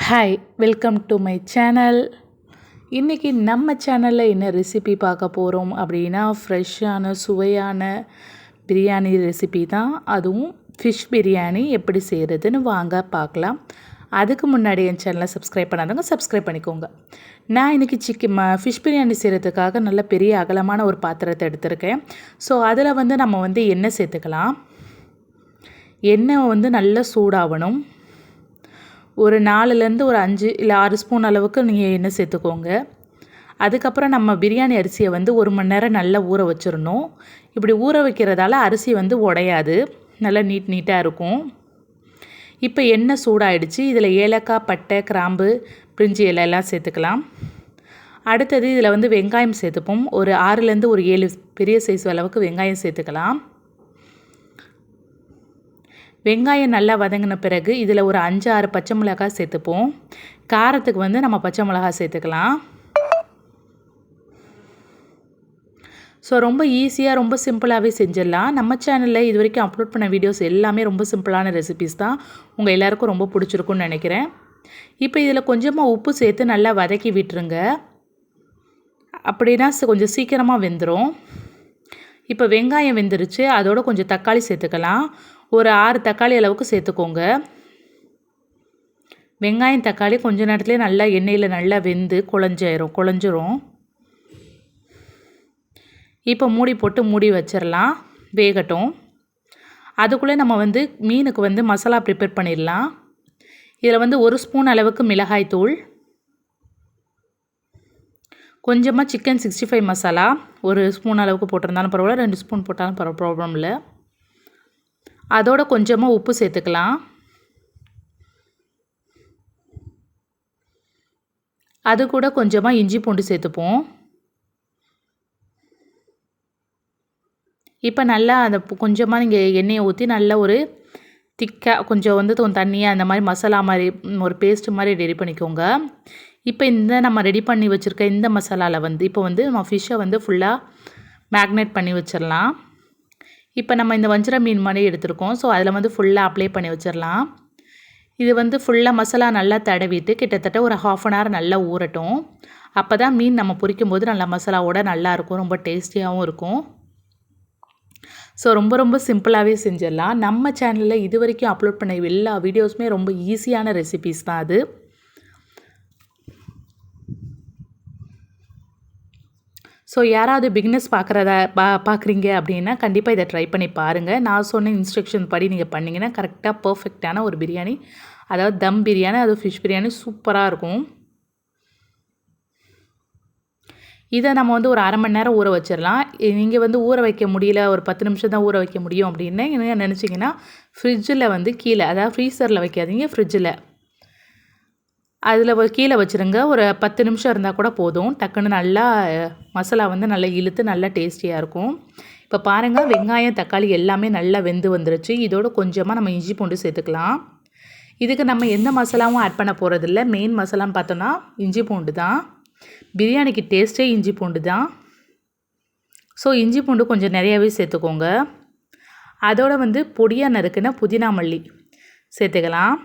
Hi, welcome to my channel. இன்றைக்கி நம்ம சேனலில் என்ன ரெசிபி பார்க்க போகிறோம் அப்படின்னா, ஃப்ரெஷ்ஷான சுவையான பிரியாணி ரெசிபி தான். அதுவும் ஃபிஷ் பிரியாணி எப்படி செய்கிறதுன்னு வாங்க பார்க்கலாம். அதுக்கு முன்னாடி என் சேனலை சப்ஸ்கிரைப் பண்ணாதவங்க சப்ஸ்கிரைப் பண்ணிக்கோங்க. நான் இன்றைக்கி ஃபிஷ் பிரியாணி செய்கிறதுக்காக நல்ல பெரிய அகலமான ஒரு பாத்திரத்தை எடுத்திருக்கேன். ஸோ அதில் நம்ம எண்ணெய் சேர்த்துக்கலாம். எண்ணெய் நல்லா சூடாகணும். ஒரு 4லேருந்து ஒரு 5 இல்லை 6 ஸ்பூன் அளவுக்கு நீங்கள் எண்ணெய் சேர்த்துக்கோங்க. அதுக்கப்புறம் நம்ம பிரியாணி அரிசியை 1 மணி நேரம் நல்லா ஊற வச்சிடணும். இப்படி ஊற வைக்கிறதால அரிசி உடையாது, நல்லா நீட்டாக இருக்கும். இப்போ எண்ணெய் சூடாயிடுச்சு. இதில் ஏலக்காய், பட்டை, கிராம்பு, பிரிஞ்சி இலை எல்லாம் சேர்த்துக்கலாம். அடுத்தது இதில் வெங்காயம் சேர்த்துப்போம். ஒரு 6லேருந்து ஒரு 7 பெரிய சைஸ் அளவுக்கு வெங்காயம் சேர்த்துக்கலாம். வெங்காயம் நல்லா வதங்கின பிறகு இதில் ஒரு 5-6 பச்சை மிளகாய் சேர்த்துப்போம். காரத்துக்கு நம்ம பச்சை மிளகாய் சேர்த்துக்கலாம். ஸோ ரொம்ப ஈஸியாக, ரொம்ப சிம்பிளாகவே செஞ்சிடலாம். நம்ம சேனலில் இது வரைக்கும் அப்லோட் பண்ண வீடியோஸ் எல்லாமே ரொம்ப சிம்பிளான ரெசிபீஸ் தான். உங்கள் எல்லாேருக்கும் ரொம்ப பிடிச்சிருக்குன்னு நினைக்கிறேன். இப்போ இதில் கொஞ்சமாக உப்பு சேர்த்து நல்லா வதக்கி விட்டுருங்க. அப்படின்னா கொஞ்சம் சீக்கிரமாக வெந்துடும். இப்போ வெங்காயம் வெந்துருச்சு. அதோடு கொஞ்சம் தக்காளி சேர்த்துக்கலாம். ஒரு 6 தக்காளி அளவுக்கு சேர்த்துக்கோங்க. வெங்காயம், தக்காளி கொஞ்ச நேரத்துலேயே நல்லா எண்ணெயில் நல்லா வெந்து குழஞ்சிரும். இப்போ மூடி போட்டு மூடி வச்சிடலாம், வேகட்டும். அதுக்குள்ளே நம்ம மீனுக்கு மசாலா ப்ரிப்பேர் பண்ணிடலாம். இதில் 1 ஸ்பூன் அளவுக்கு மிளகாய் தூள், கொஞ்சமாக சிக்கன் 65 மசாலா 1 ஸ்பூன் அளவுக்கு போட்டிருந்தாலும் பரவாயில்ல, 2 ஸ்பூன் போட்டாலும் ப்ராப்ளம் இல்லை. அதோட கொஞ்சமாக உப்பு சேர்த்துக்கலாம். அது கூட கொஞ்சமாக இஞ்சி பூண்டு சேர்த்துப்போம். இப்போ நல்லா அந்த கொஞ்சமாக நீங்கள் எண்ணெயை ஊற்றி நல்லா ஒரு திக்காக கொஞ்சம் தண்ணியாக அந்த மாதிரி மசாலா மாதிரி ஒரு பேஸ்ட்டு மாதிரி ரெடி பண்ணிக்கோங்க. இப்போ நம்ம ரெடி பண்ணி வச்சுருக்க இந்த மசாலாவில் இப்போ நம்ம ஃபிஷ்ஷை ஃபுல்லாக மேக்னேட் பண்ணி வச்சிடலாம். இப்போ நம்ம இந்த வஞ்சர மீன் மாதிரி எடுத்துருக்கோம். ஸோ அதில் ஃபுல்லாக அப்ளை பண்ணி வச்சிடலாம். இது ஃபுல்லாக மசாலா நல்லா தடவிட்டு கிட்டத்தட்ட ஒரு 1/2 அன் ஹவர் நல்லா ஊறட்டும். அப்போ தான் மீன் நம்ம பொரிக்கும் போது நல்லா மசாலாவோட நல்லாயிருக்கும், ரொம்ப டேஸ்டியாகவும் இருக்கும். ஸோ ரொம்ப சிம்பிளாகவே செஞ்சிடலாம். நம்ம சேனலில் இது வரைக்கும் அப்லோட் பண்ண எல்லா வீடியோஸுமே ரொம்ப ஈஸியான ரெசிபீஸ் தான் அது. ஸோ யாராவது பிகினர்ஸ் பார்க்குறீங்க அப்படின்னா கண்டிப்பாக இதை ட்ரை பண்ணி பாருங்கள். நான் சொன்ன இன்ஸ்ட்ரக்ஷன் படி நீங்கள் பண்ணிங்கன்னா கரெக்டாக பர்ஃபெக்டான ஒரு பிரியாணி, அதாவது தம் பிரியாணி, அது ஃபிஷ் பிரியாணி சூப்பராக இருக்கும். இதை நம்ம ஒரு 1/2 மணி நேரம் ஊற வச்சிடலாம். நீங்கள் ஊற வைக்க முடியல, ஒரு 10 நிமிஷம் தான் ஊற வைக்க முடியும் அப்படின்னு என்ன நினச்சிங்கன்னா, ஃப்ரிட்ஜில் கீழே, அதாவது ஃப்ரீசரில் வைக்காதீங்க, ஃப்ரிட்ஜில் அதில் கீழே வச்சுருங்க. ஒரு 10 நிமிஷம் இருந்தால் கூட போதும். டக்குன்னு நல்லா மசாலா நல்லா இழுத்து நல்லா டேஸ்டியாக இருக்கும். இப்போ பாருங்கள், வெங்காயம், தக்காளி எல்லாமே நல்லா வெந்து வந்துருச்சு. இதோடு கொஞ்சமாக நம்ம இஞ்சி பூண்டு சேர்த்துக்கலாம். இதுக்கு நம்ம எந்த மசாலாவும் ஆட் பண்ண போகிறதில்ல. மெயின் மசாலான்னு பார்த்தோன்னா இஞ்சி பூண்டு தான். பிரியாணிக்கு டேஸ்ட்டே இஞ்சி பூண்டு தான். ஸோ இஞ்சி பூண்டு கொஞ்சம் நிறையாவே சேர்த்துக்கோங்க. அதோடு பொடியாக நறுக்குன புதினா மல்லி சேர்த்துக்கலாம்.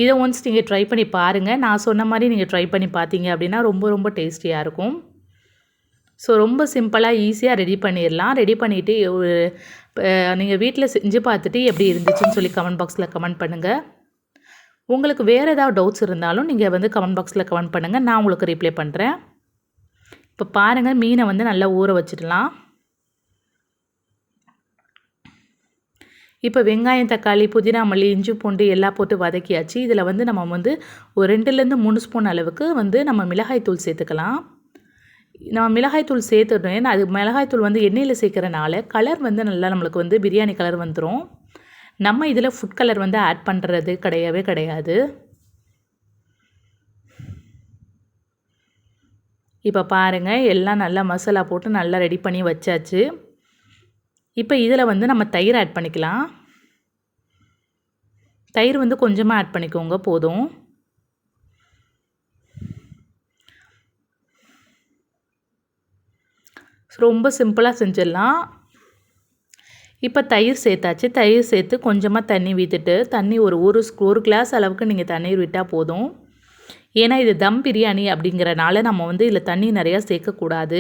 இதை ஒன்ஸ் நீங்கள் ட்ரை பண்ணி பாருங்கள். நான் சொன்ன மாதிரி நீங்கள் ட்ரை பண்ணி பார்த்தீங்க அப்படின்னா ரொம்ப டேஸ்டியாக இருக்கும். ஸோ ரொம்ப சிம்பிளாக ஈஸியாக ரெடி பண்ணிடலாம். ரெடி பண்ணிவிட்டு நீங்கள் வீட்டில் செஞ்சு பார்த்துட்டு எப்படி இருந்துச்சுன்னு சொல்லி கமெண்ட் பாக்ஸில் கமெண்ட் பண்ணுங்கள். உங்களுக்கு வேறு ஏதாவது டவுட்ஸ் இருந்தாலும் நீங்கள் கமெண்ட் பாக்ஸில் கமெண்ட் பண்ணுங்கள், நான் உங்களுக்கு ரிப்ளை பண்ணுறேன். இப்போ பாருங்கள், மீனை நல்லா ஊற வச்சிடலாம். இப்போ வெங்காயம், தக்காளி, புதினா மல்லி, இஞ்சி பூண்டு எல்லாம் போட்டு வதக்கியாச்சு. இதில் நம்ம ஒரு 2லேருந்து 3 ஸ்பூன் அளவுக்கு நம்ம மிளகாய்த்தூள் சேர்த்துக்கலாம். நம்ம மிளகாய்த்தூள் சேர்த்துட்டேன். அது மிளகாய்த்தூள் எண்ணெயில் சேர்க்குறனால கலர் நல்லா நம்மளுக்கு பிரியாணி கலர் வந்துடும். நம்ம இதில் ஃபுட் கலர் ஆட் பண்ணுறது கிடையாது. இப்போ பாருங்கள், எல்லாம் நல்லா மசாலா போட்டு நல்லா ரெடி பண்ணி வச்சாச்சு. இப்போ இதில் நம்ம தயிர் ஆட் பண்ணிக்கலாம். தயிர் கொஞ்சமாக ஆட் பண்ணிக்கோங்க, போதும். ரொம்ப சிம்பிளாக செஞ்சிடலாம். இப்போ தயிர் சேர்த்தாச்சு. தயிர் சேர்த்து கொஞ்சமாக தண்ணி ஊற்றிட்டு, தண்ணி ஒரு கிளாஸ் அளவுக்கு நீங்கள் தண்ணீர் விட்டால் போதும். ஏன்னா இது தம் பிரியாணி அப்படிங்கிறனால நம்ம வந்து இதில் தண்ணி நிறையா சேர்க்கக்கூடாது.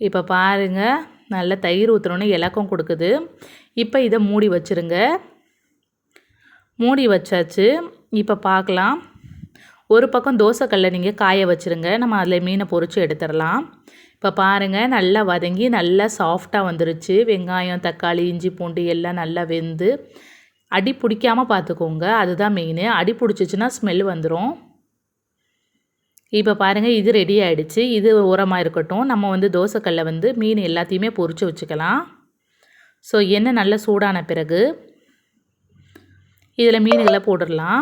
இப்போ பாருங்கள், நல்ல தயிர் ஊற்றுனோன்னே இலக்கம் கொடுக்குது. இப்போ இதை மூடி வச்சுருங்க. மூடி வச்சாச்சு. இப்போ பார்க்கலாம். ஒரு பக்கம் தோசைக்கல்லை நீங்கள் காய வச்சுருங்க. நம்ம அதில் மீனை பொரித்து எடுத்துடலாம். இப்போ பாருங்கள், நல்லா வதங்கி நல்லா சாஃப்டாக வந்துருச்சு. வெங்காயம், தக்காளி, இஞ்சி, பூண்டு எல்லாம் நல்லா வெந்து அடி பிடிக்காமல் பார்த்துக்கோங்க. அதுதான் மெயின். அடி பிடிச்சிச்சின்னா ஸ்மெல் வந்துடும். இப்போ பாருங்கள், இது ரெடி ஆகிடுச்சு. இது ஓரமாக இருக்கட்டும். நம்ம வந்து தோசைக்கல்லை வந்து மீன் எல்லாத்தையுமே பொரித்து வச்சுக்கலாம். ஸோ எண்ணெய் நல்லா சூடான பிறகு இதில் மீன்களை போட்டுடலாம்.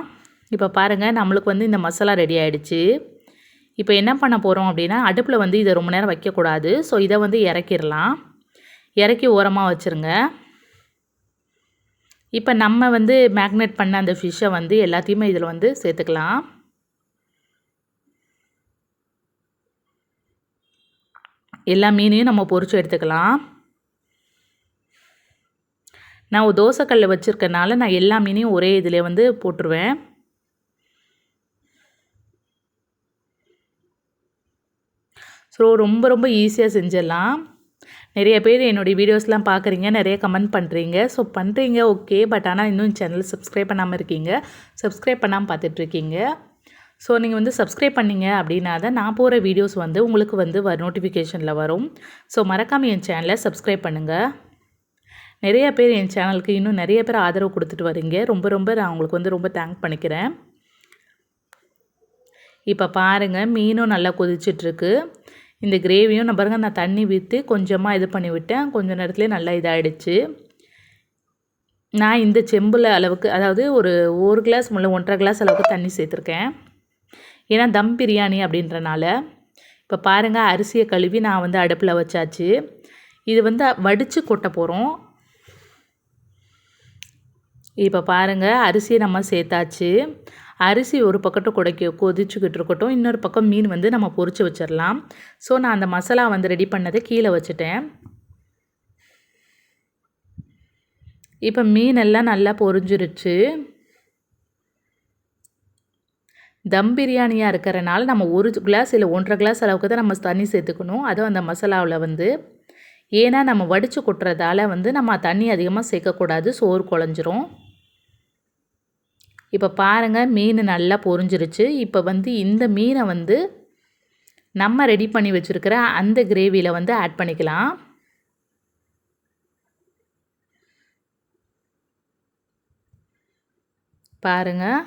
இப்போ பாருங்கள், நம்மளுக்கு வந்து இந்த மசாலா ரெடி ஆகிடுச்சு. இப்போ என்ன பண்ண போகிறோம் அப்படின்னா, அடுப்பில் வந்து இதை ரொம்ப நேரம் வைக்கக்கூடாது. ஸோ இதை வந்து இறக்கிடலாம். இறக்கி ஓரமாக வச்சுருங்க. இப்போ நம்ம வந்து மேக்னேட் பண்ண அந்த ஃபிஷ்ஷை வந்து எல்லாத்தையுமே இதில் வந்து சேர்த்துக்கலாம். எல்லா மீனையும் நம்ம பொரித்து எடுத்துக்கலாம். நான் ஒரு தோசைக்கல்லை வச்சுருக்கனால நான் எல்லா மீனையும் ஒரே இதில் வந்து போட்டுருவேன். ஸோ ரொம்ப ரொம்ப ஈஸியாக செஞ்சிடலாம். நிறைய பேர் என்னுடைய வீடியோஸ்லாம் பார்க்குறீங்க, நிறைய கமெண்ட் பண்ணுறீங்க. ஸோ பண்ணுறீங்க ஓகே, பட் ஆனால் இன்னும் சேனல் சப்ஸ்கிரைப் பண்ணாமல் இருக்கீங்க. சப்ஸ்கிரைப் பண்ணாமல் பார்த்துட்ருக்கீங்க. ஸோ நீங்கள் வந்து சப்ஸ்கிரைப் பண்ணிங்க அப்படின்னா தான் நான் போகிற வீடியோஸ் வந்து உங்களுக்கு வந்து நோட்டிஃபிகேஷனில் வரும். ஸோ மறக்காமல் என் சேனலை சப்ஸ்கிரைப் பண்ணுங்கள். நிறைய பேர் என் சேனலுக்கு இன்னும் நிறைய பேர் ஆதரவு கொடுத்துட்டு வரீங்க. ரொம்ப ரொம்ப நான் உங்களுக்கு வந்து ரொம்ப தேங்க் பண்ணிக்கிறேன். இப்போ பாருங்கள், மீனும் நல்லா கொதிச்சிட்ருக்கு. இந்த கிரேவியும் நான் பாருங்கள், நான் தண்ணி விற்று கொஞ்சமாக இது பண்ணி விட்டேன். கொஞ்சம் நேரத்துலேயே நல்லா இதாகிடுச்சு. நான் இந்த செம்பில் அளவுக்கு, அதாவது ஒரு கிளாஸ் முள்ள 1.5 கிளாஸ் அளவுக்கு தண்ணி சேர்த்துருக்கேன். ஏன்னா தம் பிரியாணி அப்படின்றனால. இப்போ பாருங்கள், அரிசியை கழுவி நான் வந்து அடுப்பில் வச்சாச்சு. இது வந்து வடித்து கொட்ட போகிறோம். இப்போ பாருங்கள், அரிசியை நம்ம சேர்த்தாச்சு. அரிசி ஒரு பக்கட்டும் கொதிச்சுக்கிட்டு இருக்கட்டும். இன்னொரு பக்கம் மீன் வந்து நம்ம பொரித்து வச்சிடலாம். ஸோ நான் அந்த மசாலா வந்து ரெடி பண்ணதை கீழே வச்சுட்டேன். இப்போ மீனெல்லாம் நல்லா பொரிஞ்சிருச்சு. தம் பிரியாணியாக இருக்கிறனால நம்ம 1 கிளாஸ் இல்லை 1.5 கிளாஸ் அளவுக்கு தான் நம்ம தண்ணி சேர்த்துக்கணும். அதுவும் அந்த மசாலாவில் வந்து. ஏன்னா நம்ம வடித்து கொட்டுறதால வந்து நம்ம தண்ணி அதிகமாக சேர்க்கக்கூடாது, சோறு குழஞ்சிரும். இப்போ பாருங்கள், மீன் நல்லா பொரிஞ்சிருச்சு. இப்போ வந்து இந்த மீனை வந்து நம்ம ரெடி பண்ணி வச்சுருக்கிற அந்த கிரேவியில் வந்து ஆட் பண்ணிக்கலாம். பாருங்கள்,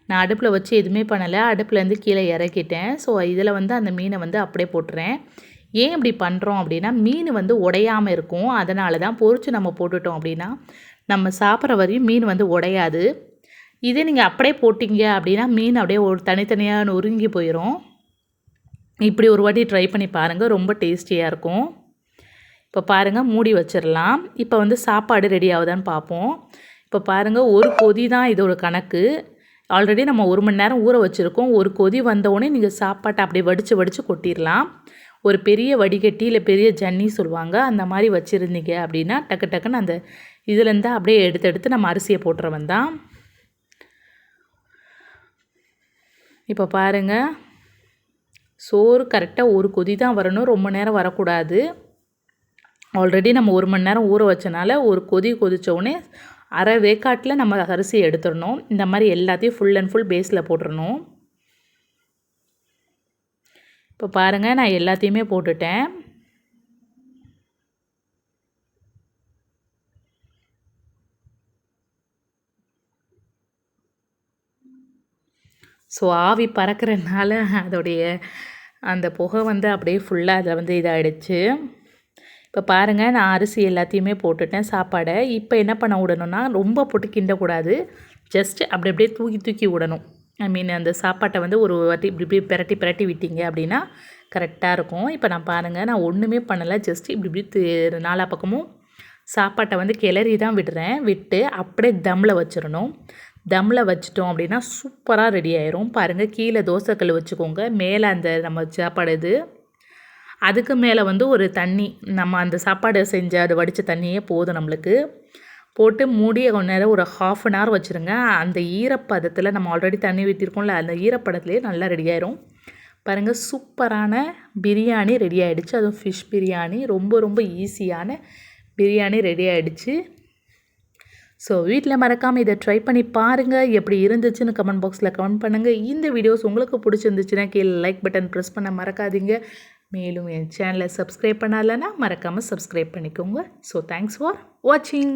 நான் அடுப்பில் வச்சு எதுவுமே பண்ணலை. அடுப்புலேருந்து கீழே இறக்கிட்டேன். ஸோ இதில் வந்து அந்த மீனை வந்து அப்படியே போட்டுறேன். ஏன் இப்படி பண்ணுறோம் அப்படின்னா, மீன் வந்து உடையாமல் இருக்கும். அதனால தான். பொரித்து நம்ம போட்டுட்டோம் அப்படின்னா நம்ம சாப்பிட்ற வரையும் மீன் வந்து உடையாது. இதே நீங்கள் அப்படியே போட்டிங்க அப்படின்னா மீன் அப்படியே தனித்தனியாக நொறுங்கி போயிடும். இப்படி ஒரு வாட்டி ட்ரை பண்ணி பாருங்கள், ரொம்ப டேஸ்டியாக இருக்கும். இப்போ பாருங்கள், மூடி வச்சிடலாம். இப்போ வந்து சாப்பாடு ரெடி ஆகுதான்னு பார்ப்போம். இப்போ பாருங்கள், ஒரு கொதி தான் இதோட கணக்கு. ஆல்ரெடி நம்ம 1 மணி நேரம் ஊற வச்சுருக்கோம். ஒரு கொதி வந்தவுடனே நீங்கள் சாப்பாட்டை அப்படியே வடித்து கொட்டிடலாம். ஒரு பெரிய வடிகட்டி இல்லை பெரிய ஜன்னி சொல்லுவாங்க, அந்த மாதிரி வச்சுருந்தீங்க அப்படின்னா டக்கு டக்குன்னு அந்த இதுலேருந்து அப்படியே எடுத்து நம்ம அரிசியை போட்டுறவன் தான். இப்போ பாருங்கள், சோறு கரெக்டாக ஒரு கொதி தான் வரணும், ரொம்ப நேரம் வரக்கூடாது. ஆல்ரெடி நம்ம 1 மணி நேரம் ஊற வச்சனால ஒரு கொதி கொதித்தோடனே அரை வேக்காட்டில் நம்ம அரிசியை எடுத்துடணும். இந்த மாதிரி எல்லாத்தையும் ஃபுல் அண்ட் ஃபுல் பேஸில் போட்டுடணும். இப்போ பாருங்கள், நான் எல்லாத்தையுமே போட்டுட்டேன். ஸோ ஆவி பறக்கிறனால அதோடைய அந்த புகை வந்து அப்படியே ஃபுல்லாக அதில் வந்து இதாகிடுச்சு. இப்போ பாருங்கள், நான் அரிசி எல்லாத்தையுமே போட்டுட்டேன் சாப்பாடை. இப்போ என்ன பண்ண விடணும்னா, ரொம்ப போட்டு கிண்டக்கூடாது. ஜஸ்ட்டு அப்படி அப்படியே தூக்கி விடணும். ஐ மீன் அந்த சாப்பாட்டை வந்து ஒரு வாட்டி இப்படி பிரட்டி விட்டீங்க அப்படின்னா கரெக்டாக இருக்கும். இப்போ நான் பாருங்கள், நான் ஒன்றுமே பண்ணலை. ஜஸ்ட் இப்படி நாலா பக்கமும் சாப்பாட்டை வந்து கிளறி தான் விடுறேன். விட்டு அப்படியே தம்மில் வச்சிடணும். தம்மில் வச்சிட்டோம் அப்படின்னா சூப்பராக ரெடி ஆயிரும். பாருங்கள், கீழே தோசைக்கல் வச்சுக்கோங்க, மேலே அந்த நம்ம சாப்பாடு இது. அதுக்கு மேலே வந்து ஒரு தண்ணி, நம்ம அந்த சாப்பாடு செஞ்ச அது வடித்த தண்ணியே போதும் நம்மளுக்கு. போட்டு மூடி கொஞ்ச நேரம் ஒரு 1/2 அன் ஹவர் வச்சுருங்க. அந்த ஈரப்பதத்தில் நம்ம ஆல்ரெடி தண்ணி ஊற்றிருக்கோம்ல, அந்த ஈரப்பதத்துலேயே நல்லா ரெடி ஆயிரும். பாருங்கள், சூப்பரான பிரியாணி ரெடி ஆகிடுச்சு. அதுவும் ஃபிஷ் பிரியாணி. ரொம்ப ரொம்ப ஈஸியான பிரியாணி ரெடி ஆகிடுச்சு. ஸோ வீட்டில் மறக்காமல் இதை ட்ரை பண்ணி பாருங்கள். எப்படி இருந்துச்சுன்னு கமெண்ட் பாக்ஸில் கமெண்ட் பண்ணுங்கள். இந்த வீடியோஸ் உங்களுக்கு பிடிச்சிருந்துச்சுன்னா கீழே லைக் பட்டன் ப்ரெஸ் பண்ண மறக்காதீங்க. மேலும் என் சேனலை சப்ஸ்கிரைப் பண்ணலைன்னா மறக்காமல் சப்ஸ்கிரைப் பண்ணிக்கோங்க. ஸோ தேங்க்ஸ் ஃபார் வாட்சிங்.